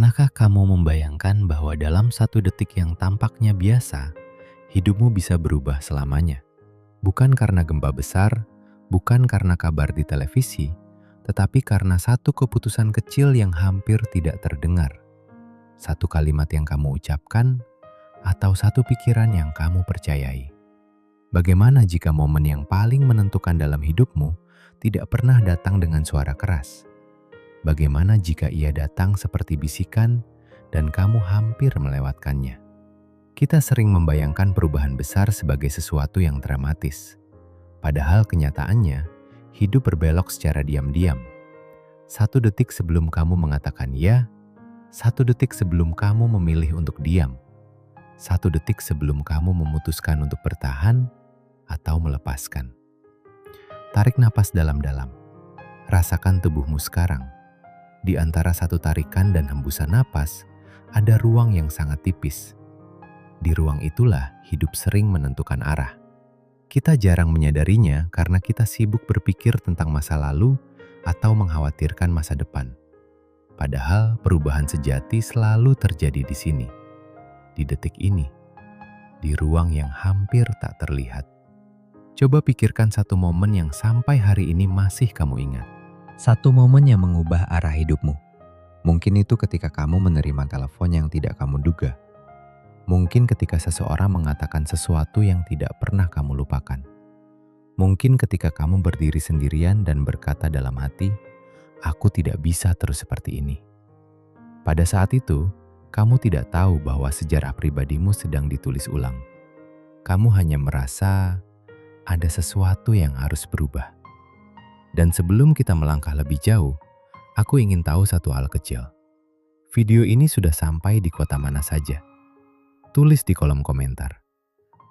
Pernahkah kamu membayangkan bahwa dalam satu detik yang tampaknya biasa, hidupmu bisa berubah selamanya? Bukan karena gempa besar, bukan karena kabar di televisi, tetapi karena satu keputusan kecil yang hampir tidak terdengar. Satu kalimat yang kamu ucapkan, atau satu pikiran yang kamu percayai. Bagaimana jika momen yang paling menentukan dalam hidupmu tidak pernah datang dengan suara keras? Bagaimana jika ia datang seperti bisikan dan kamu hampir melewatkannya? Kita sering membayangkan perubahan besar sebagai sesuatu yang dramatis. Padahal kenyataannya, hidup berbelok secara diam-diam. Satu detik sebelum kamu mengatakan ya, satu detik sebelum kamu memilih untuk diam, satu detik sebelum kamu memutuskan untuk bertahan atau melepaskan. Tarik napas dalam-dalam. Rasakan tubuhmu sekarang. Di antara satu tarikan dan hembusan napas, ada ruang yang sangat tipis. Di ruang itulah hidup sering menentukan arah. Kita jarang menyadarinya karena kita sibuk berpikir tentang masa lalu atau mengkhawatirkan masa depan. Padahal perubahan sejati selalu terjadi di sini, di detik ini, di ruang yang hampir tak terlihat. Coba pikirkan satu momen yang sampai hari ini masih kamu ingat. Satu momen yang mengubah arah hidupmu. Mungkin itu ketika kamu menerima telepon yang tidak kamu duga. Mungkin ketika seseorang mengatakan sesuatu yang tidak pernah kamu lupakan. Mungkin ketika kamu berdiri sendirian dan berkata dalam hati, "Aku tidak bisa terus seperti ini." Pada saat itu, kamu tidak tahu bahwa sejarah pribadimu sedang ditulis ulang. Kamu hanya merasa ada sesuatu yang harus berubah. Dan sebelum kita melangkah lebih jauh, aku ingin tahu satu hal kecil. Video ini sudah sampai di kota mana saja? Tulis di kolom komentar.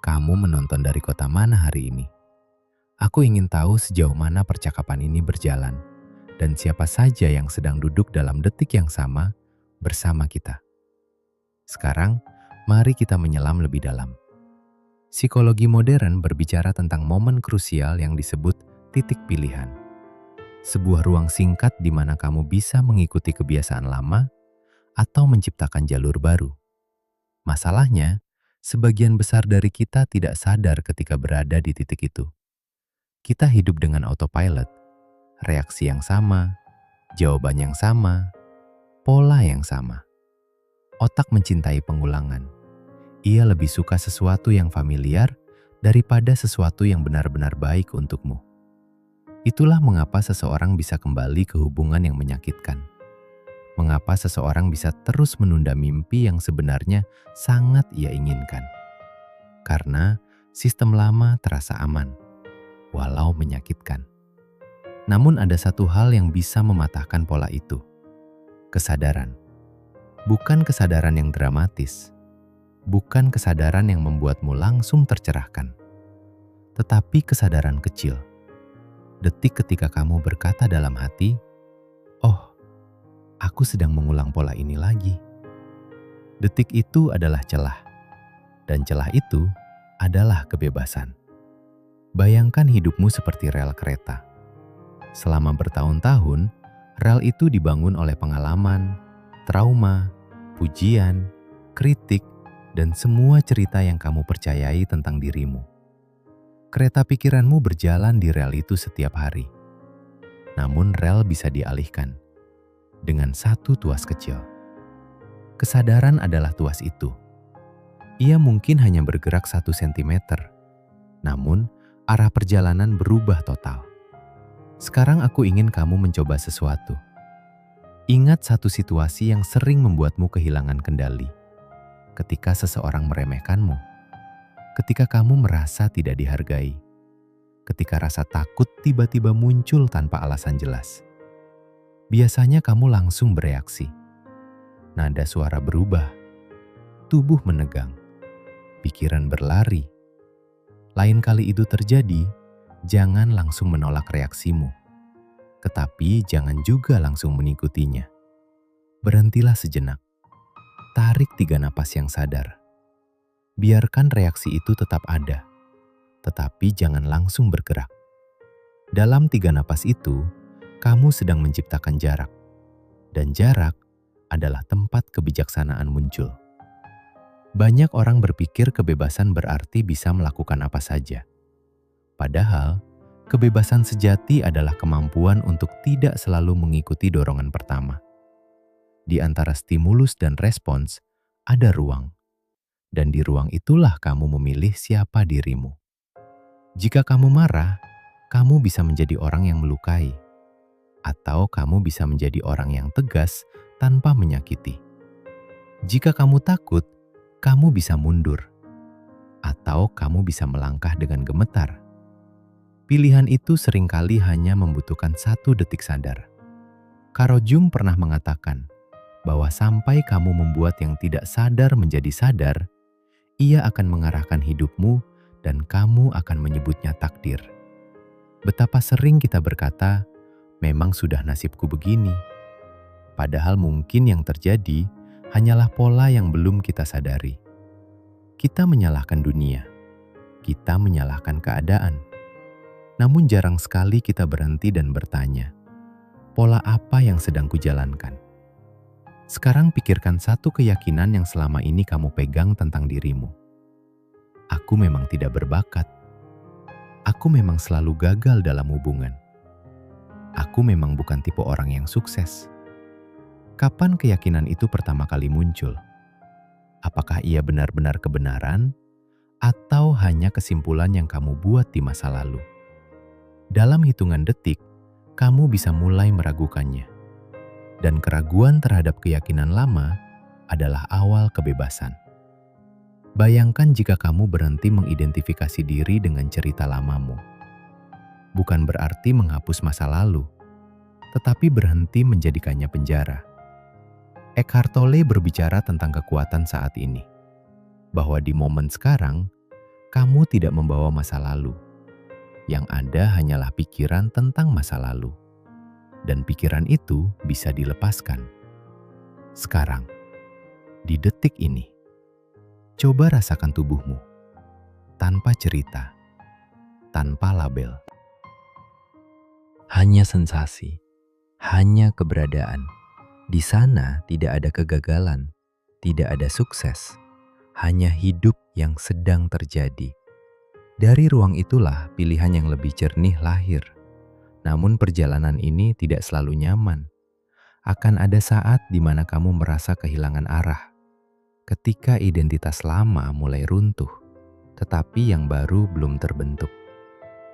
Kamu menonton dari kota mana hari ini? Aku ingin tahu sejauh mana percakapan ini berjalan dan siapa saja yang sedang duduk dalam detik yang sama bersama kita. Sekarang, mari kita menyelam lebih dalam. Psikologi modern berbicara tentang momen krusial yang disebut titik pilihan. Sebuah ruang singkat di mana kamu bisa mengikuti kebiasaan lama atau menciptakan jalur baru. Masalahnya, sebagian besar dari kita tidak sadar ketika berada di titik itu. Kita hidup dengan autopilot, reaksi yang sama, jawaban yang sama, pola yang sama. Otak mencintai pengulangan. Ia lebih suka sesuatu yang familiar daripada sesuatu yang benar-benar baik untukmu. Itulah mengapa seseorang bisa kembali ke hubungan yang menyakitkan. Mengapa seseorang bisa terus menunda mimpi yang sebenarnya sangat ia inginkan. Karena sistem lama terasa aman, walau menyakitkan. Namun ada satu hal yang bisa mematahkan pola itu. Kesadaran. Bukan kesadaran yang dramatis. Bukan kesadaran yang membuatmu langsung tercerahkan. Tetapi kesadaran kecil. Detik ketika kamu berkata dalam hati, "Oh, aku sedang mengulang pola ini lagi." Detik itu adalah celah, dan celah itu adalah kebebasan. Bayangkan hidupmu seperti rel kereta. Selama bertahun-tahun, rel itu dibangun oleh pengalaman, trauma, pujian, kritik, dan semua cerita yang kamu percayai tentang dirimu. Kereta pikiranmu berjalan di rel itu setiap hari. Namun rel bisa dialihkan dengan satu tuas kecil. Kesadaran adalah tuas itu. Ia mungkin hanya bergerak 1 sentimeter, namun arah perjalanan berubah total. Sekarang aku ingin kamu mencoba sesuatu. Ingat satu situasi yang sering membuatmu kehilangan kendali. Ketika seseorang meremehkanmu. Ketika kamu merasa tidak dihargai. Ketika rasa takut tiba-tiba muncul tanpa alasan jelas. Biasanya kamu langsung bereaksi. Nada suara berubah. Tubuh menegang. Pikiran berlari. Lain kali itu terjadi, jangan langsung menolak reaksimu. Tetapi jangan juga langsung mengikutinya. Berhentilah sejenak. Tarik 3 napas yang sadar. Biarkan reaksi itu tetap ada, tetapi jangan langsung bergerak. Dalam 3 napas itu, kamu sedang menciptakan jarak. Dan jarak adalah tempat kebijaksanaan muncul. Banyak orang berpikir kebebasan berarti bisa melakukan apa saja. Padahal, kebebasan sejati adalah kemampuan untuk tidak selalu mengikuti dorongan pertama. Di antara stimulus dan respons, ada ruang. Dan di ruang itulah kamu memilih siapa dirimu. Jika kamu marah, kamu bisa menjadi orang yang melukai. Atau kamu bisa menjadi orang yang tegas tanpa menyakiti. Jika kamu takut, kamu bisa mundur. Atau kamu bisa melangkah dengan gemetar. Pilihan itu seringkali hanya membutuhkan 1 detik sadar. Carl Jung pernah mengatakan bahwa sampai kamu membuat yang tidak sadar menjadi sadar, ia akan mengarahkan hidupmu dan kamu akan menyebutnya takdir. Betapa sering kita berkata, memang sudah nasibku begini. Padahal mungkin yang terjadi hanyalah pola yang belum kita sadari. Kita menyalahkan dunia, kita menyalahkan keadaan. Namun jarang sekali kita berhenti dan bertanya, pola apa yang sedang kujalankan? Sekarang pikirkan 1 keyakinan yang selama ini kamu pegang tentang dirimu. Aku memang tidak berbakat. Aku memang selalu gagal dalam hubungan. Aku memang bukan tipe orang yang sukses. Kapan keyakinan itu pertama kali muncul? Apakah ia benar-benar kebenaran atau hanya kesimpulan yang kamu buat di masa lalu? Dalam hitungan detik, kamu bisa mulai meragukannya. Dan keraguan terhadap keyakinan lama adalah awal kebebasan. Bayangkan jika kamu berhenti mengidentifikasi diri dengan cerita lamamu. Bukan berarti menghapus masa lalu, tetapi berhenti menjadikannya penjara. Eckhart Tolle berbicara tentang kekuatan saat ini, bahwa di momen sekarang, kamu tidak membawa masa lalu. Yang ada hanyalah pikiran tentang masa lalu. Dan pikiran itu bisa dilepaskan. Sekarang, di detik ini, coba rasakan tubuhmu, tanpa cerita, tanpa label. Hanya sensasi, hanya keberadaan. Di sana tidak ada kegagalan, tidak ada sukses, hanya hidup yang sedang terjadi. Dari ruang itulah pilihan yang lebih jernih lahir. Namun perjalanan ini tidak selalu nyaman. Akan ada saat di mana kamu merasa kehilangan arah. Ketika identitas lama mulai runtuh, tetapi yang baru belum terbentuk.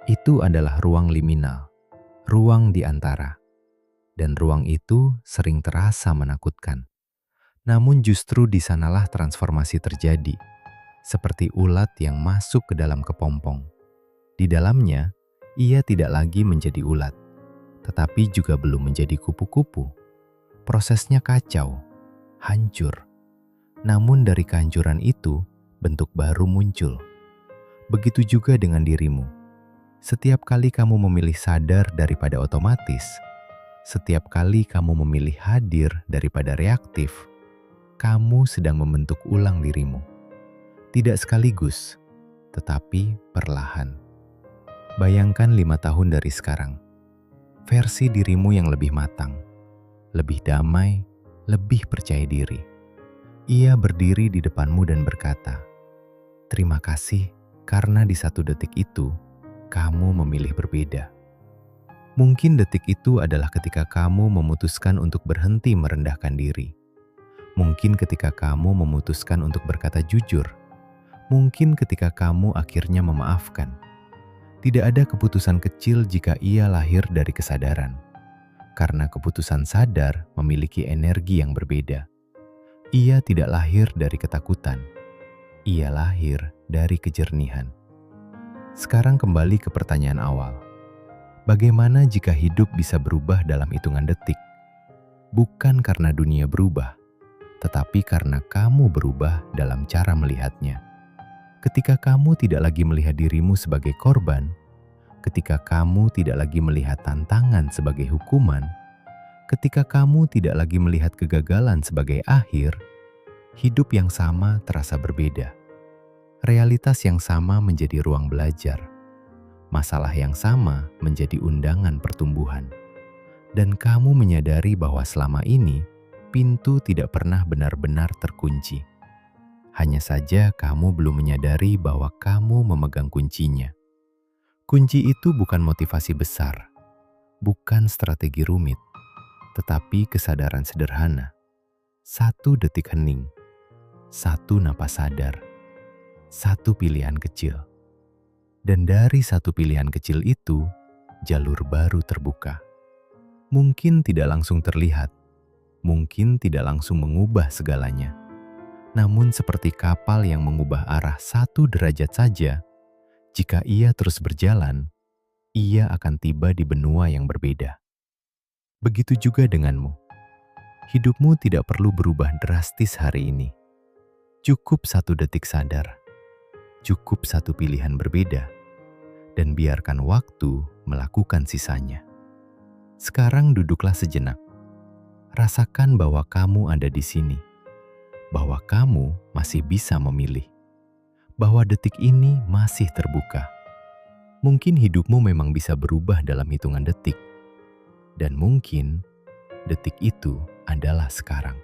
Itu adalah ruang liminal, ruang di antara. Dan ruang itu sering terasa menakutkan. Namun justru di sanalah transformasi terjadi. Seperti ulat yang masuk ke dalam kepompong. Di dalamnya, ia tidak lagi menjadi ulat, tetapi juga belum menjadi kupu-kupu. Prosesnya kacau, hancur. Namun dari kehancuran itu, bentuk baru muncul. Begitu juga dengan dirimu. Setiap kali kamu memilih sadar daripada otomatis, setiap kali kamu memilih hadir daripada reaktif, kamu sedang membentuk ulang dirimu. Tidak sekaligus, tetapi perlahan. Bayangkan 5 tahun dari sekarang. Versi dirimu yang lebih matang, lebih damai, lebih percaya diri. Ia berdiri di depanmu dan berkata, "Terima kasih karena di 1 detik itu, kamu memilih berbeda." Mungkin detik itu adalah ketika kamu memutuskan untuk berhenti merendahkan diri. Mungkin ketika kamu memutuskan untuk berkata jujur. Mungkin ketika kamu akhirnya memaafkan. Tidak ada keputusan kecil jika ia lahir dari kesadaran. Karena keputusan sadar memiliki energi yang berbeda. Ia tidak lahir dari ketakutan. Ia lahir dari kejernihan. Sekarang kembali ke pertanyaan awal. Bagaimana jika hidup bisa berubah dalam hitungan detik? Bukan karena dunia berubah, tetapi karena kamu berubah dalam cara melihatnya. Ketika kamu tidak lagi melihat dirimu sebagai korban, ketika kamu tidak lagi melihat tantangan sebagai hukuman, ketika kamu tidak lagi melihat kegagalan sebagai akhir, hidup yang sama terasa berbeda. Realitas yang sama menjadi ruang belajar. Masalah yang sama menjadi undangan pertumbuhan. Dan kamu menyadari bahwa selama ini, pintu tidak pernah benar-benar terkunci. Hanya saja kamu belum menyadari bahwa kamu memegang kuncinya. Kunci itu bukan motivasi besar, bukan strategi rumit, tetapi kesadaran sederhana. 1 detik hening, 1 napas sadar, 1 pilihan kecil. Dan dari 1 pilihan kecil itu, jalur baru terbuka. Mungkin tidak langsung terlihat, mungkin tidak langsung mengubah segalanya. Namun seperti kapal yang mengubah arah 1 derajat saja, jika ia terus berjalan, ia akan tiba di benua yang berbeda. Begitu juga denganmu. Hidupmu tidak perlu berubah drastis hari ini. Cukup 1 detik sadar, cukup 1 pilihan berbeda, dan biarkan waktu melakukan sisanya. Sekarang duduklah sejenak. Rasakan bahwa kamu ada di sini, bahwa kamu masih bisa memilih, bahwa detik ini masih terbuka. Mungkin hidupmu memang bisa berubah dalam hitungan detik, dan mungkin detik itu adalah sekarang.